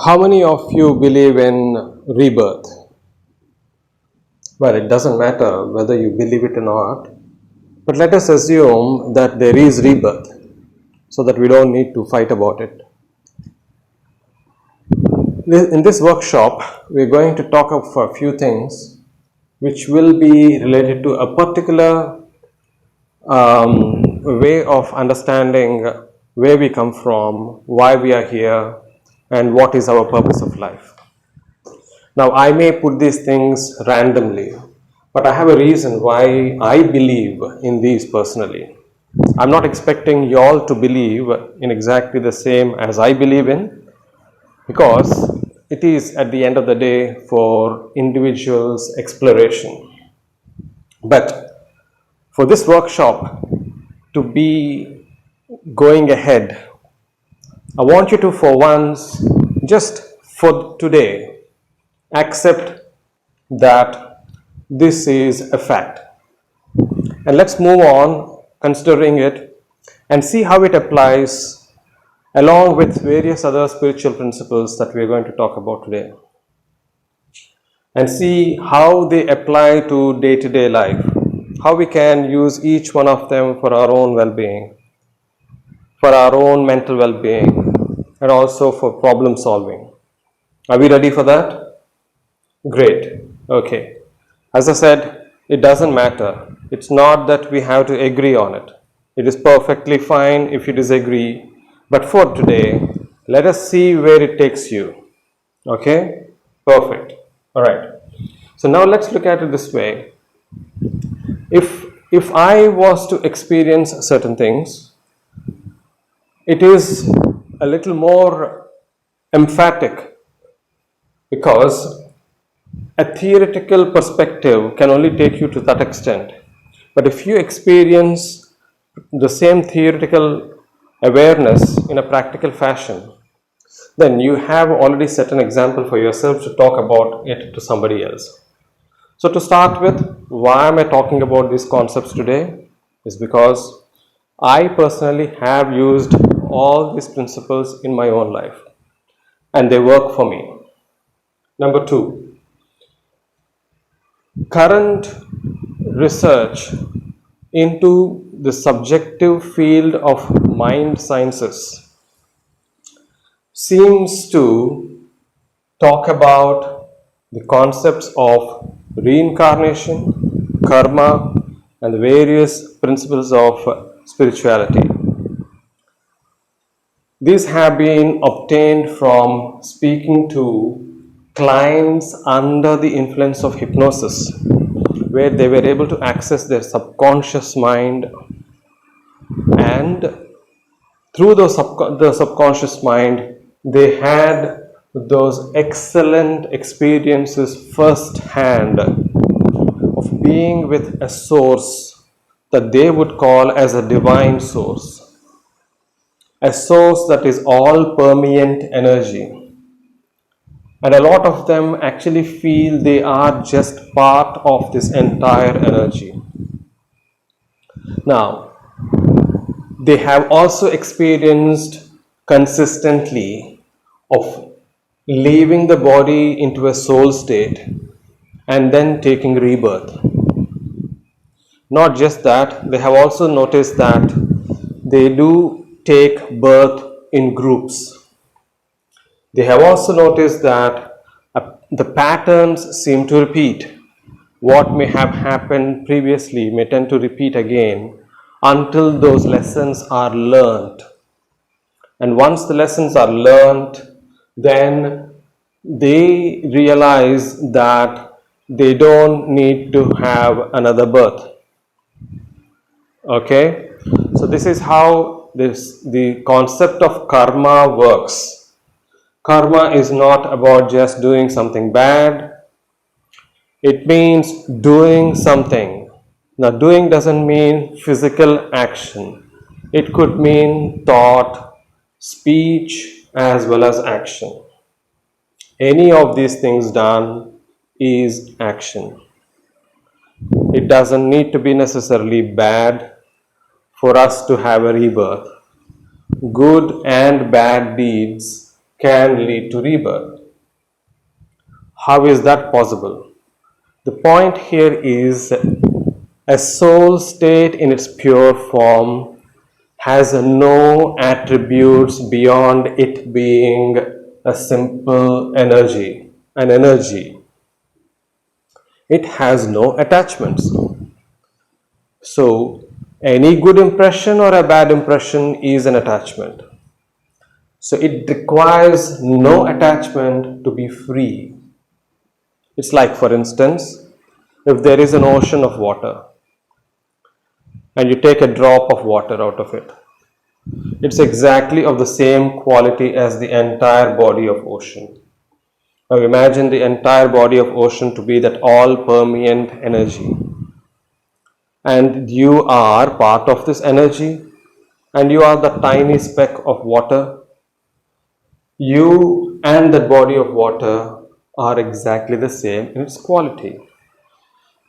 How many of you believe in rebirth? Well, it doesn't matter whether you believe it or not, but let us assume that there is rebirth so that we don't need to fight about it. In this workshop, we're going to talk of a few things which will be related to a particular way of understanding where we come from, why we are here, and what is our purpose of life. Now, I may put these things randomly, but I have a reason why I believe in these personally. I'm not expecting you all to believe in exactly the same as I believe in, because it is at the end of the day for individuals' exploration. But for this workshop to be going ahead, I want you to, for once, just for today, accept that this is a fact. And let's move on considering it and see how it applies along with various other spiritual principles that we're going to talk about today. And see how they apply to day-to-day life, how we can use each one of them for our own well-being, for our own mental well-being, and also for problem solving. Are we ready for that? Great. Okay. As I said, it doesn't matter. It's not that we have to agree on it. It is perfectly fine if you disagree. But for today, let us see where it takes you. Okay? Perfect. All right. So now let's look at it this way. If I was to experience certain things, it is a little more emphatic, because a theoretical perspective can only take you to that extent. But if you experience the same theoretical awareness in a practical fashion, then you have already set an example for yourself to talk about it to somebody else. So to start with, why am I talking about these concepts today? Is because I personally have used all these principles in my own life and they work for me. Number two, current research into the subjective field of mind sciences seems to talk about the concepts of reincarnation, karma, and the various principles of spirituality. These have been obtained from speaking to clients under the influence of hypnosis, where they were able to access their subconscious mind, and through the subconscious mind they had those excellent experiences firsthand of being with a source that they would call as a divine source, a source that is all permeant energy. And a lot of them actually feel they are just part of this entire energy. Now, they have also experienced consistently of leaving the body into a soul state and then taking rebirth. Not just that, they have also noticed that they do take birth in groups. They have also noticed that the patterns seem to repeat. What may have happened previously may tend to repeat again until those lessons are learned. And once the lessons are learned, then they realize that they don't need to have another birth. Okay? So this is how the concept of karma works. Karma is not about just doing something bad. It means doing something. Now, doing doesn't mean physical action. It could mean thought, speech, as well as action. Any of these things done is action. It doesn't need to be necessarily bad for us to have a rebirth. Good and bad deeds can lead to rebirth. How is that possible? The point here is a soul state in its pure form has no attributes beyond it being a simple energy, an energy. It has no attachments. So, any good impression or a bad impression is an attachment. So, it requires no attachment to be free. It's like, for instance, if there is an ocean of water and you take a drop of water out of it, it's exactly of the same quality as the entire body of ocean. Now imagine the entire body of ocean to be that all permeant energy. And you are part of this energy, and you are the tiny speck of water. You and that body of water are exactly the same in its quality.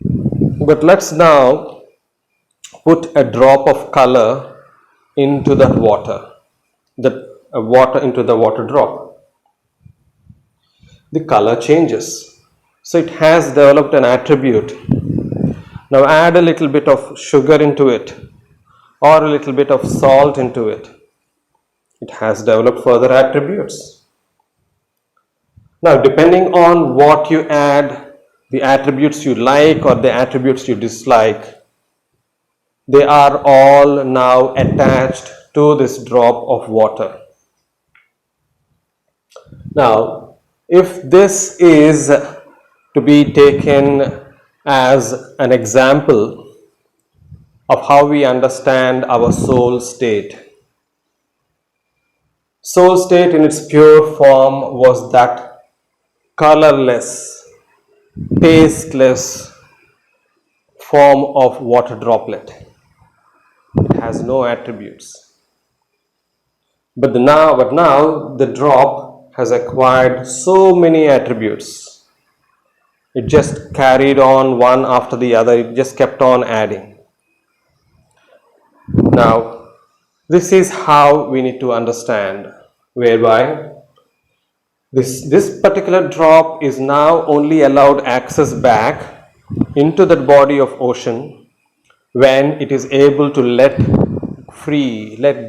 But let's now put a drop of color into that water, into the water drop. The color changes. So it has developed an attribute. Now add a little bit of sugar into it or a little bit of salt into it. It has developed further attributes. Now depending on what you add, the attributes you like or the attributes you dislike, they are all now attached to this drop of water. Now, if this is to be taken as an example of how we understand our soul state. Soul state in its pure form was that colorless, tasteless form of water droplet. It has no attributes. But now the drop has acquired so many attributes. It just carried on one after the other. It just kept on adding. Now, this is how we need to understand, whereby this particular drop is now only allowed access back into that body of ocean when it is able to let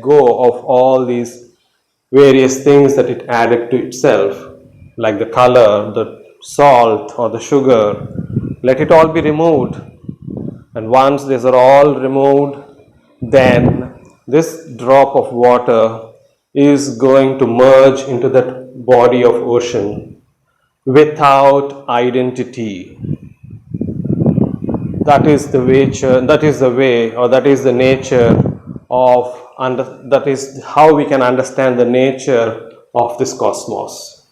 go of all these various things that it added to itself, like the color, the salt or the sugar. Let it all be removed, and once these are all removed, then this drop of water is going to merge into that body of ocean without identity. That is the how we can understand the nature of this cosmos.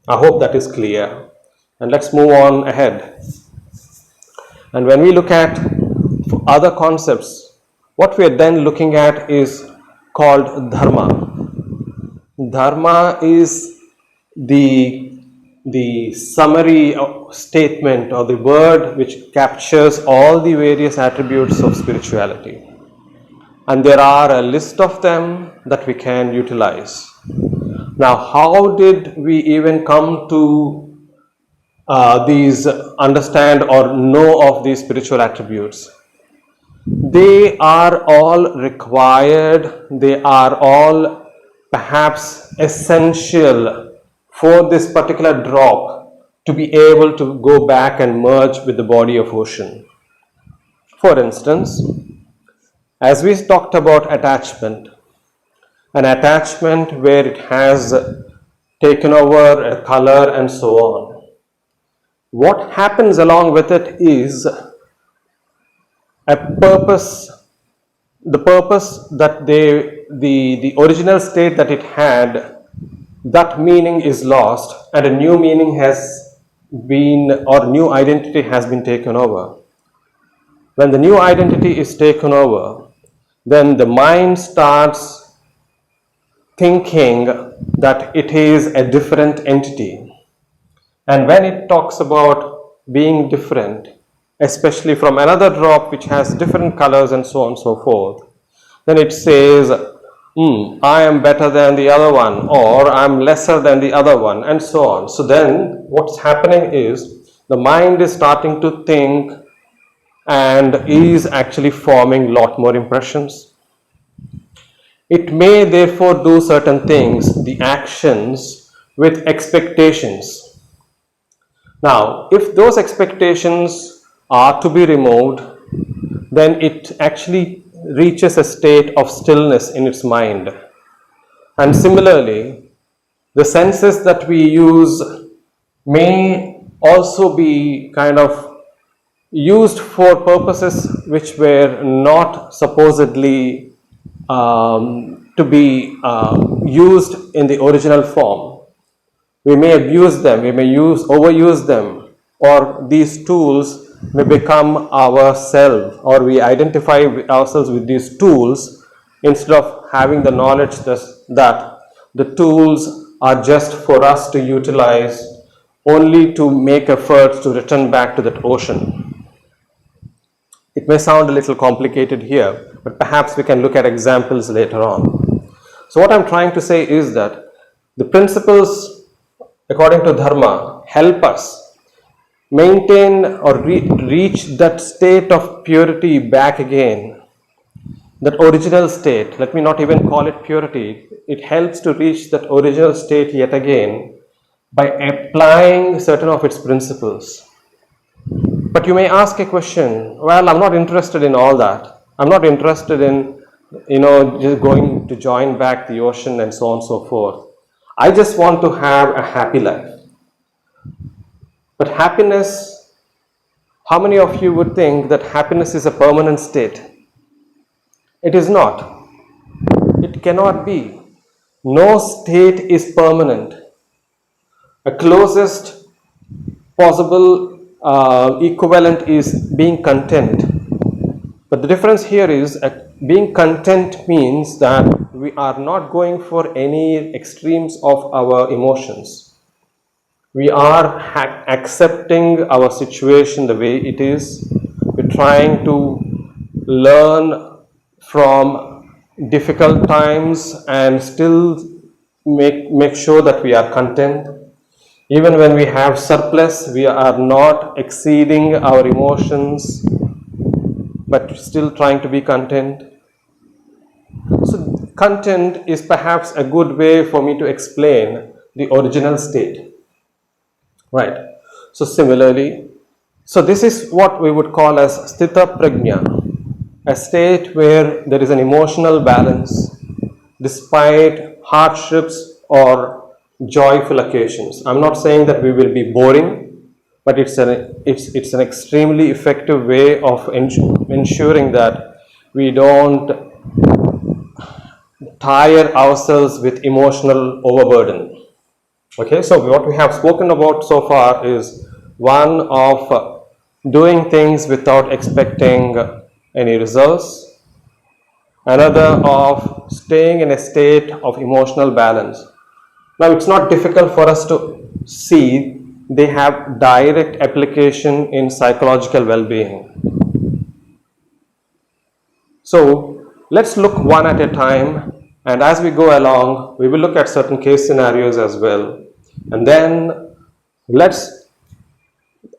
I hope that is clear. And let's move on ahead. And when we look at other concepts, what we are then looking at is called dharma. Dharma is the summary statement or the word which captures all the various attributes of spirituality. And there are a list of them that we can utilize. Now, how did we even come to understand or know of these spiritual attributes? They are all required, they are all perhaps essential for this particular drop to be able to go back and merge with the body of ocean. For instance, as we talked about attachment, an attachment where it has taken over a color and so on. What happens along with it is a purpose, the purpose that the original state that it had, that meaning is lost and a new meaning has been, or new identity has been taken over. When the new identity is taken over, then the mind starts thinking that it is a different entity. And when it talks about being different, especially from another drop which has different colors and so on and so forth, then it says, I am better than the other one, or I'm lesser than the other one, and so on. So then what's happening is the mind is starting to think and is actually forming a lot more impressions. It may therefore do certain things, the actions, with expectations. Now, if those expectations are to be removed, then it actually reaches a state of stillness in its mind. And similarly, the senses that we use may also be kind of used for purposes which were not supposedly to be used in the original form. We may abuse them, we may overuse them, or these tools may become our self, or we identify ourselves with these tools instead of having the knowledge that the tools are just for us to utilize only to make efforts to return back to that ocean. It may sound a little complicated here, but perhaps we can look at examples later on. So what I'm trying to say is that the principles according to Dharma help us maintain or reach that state of purity back again, that original state. Let me not even call it purity. It helps to reach that original state yet again by applying certain of its principles. But you may ask a question, well, I'm not interested in all that. I'm not interested in, just going to join back the ocean and so on and so forth. I just want to have a happy life. But happiness, how many of you would think that happiness is a permanent state? It is not. It cannot be. No state is permanent. A closest possible equivalent is being content. But the difference here is being content means that we are not going for any extremes of our emotions. We are accepting our situation the way it is. We're trying to learn from difficult times and still make sure that we are content. Even when we have surplus, we are not exceeding our emotions, but still trying to be content. So content is perhaps a good way for me to explain the original state. Right. So similarly, so this is what we would call as sthita prajna, a state where there is an emotional balance despite hardships or joyful occasions. I'm not saying that we will be boring, but it's an extremely effective way of ensuring that we don't tire ourselves with emotional overburden. Okay, so what we have spoken about so far is one of doing things without expecting any results, another of staying in a state of emotional balance. Now, it's not difficult for us to see they have direct application in psychological well-being. So, let's look one at a time, and as we go along, we will look at certain case scenarios as well. And then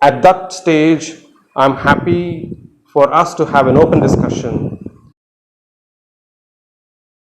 at that stage, I'm happy for us to have an open discussion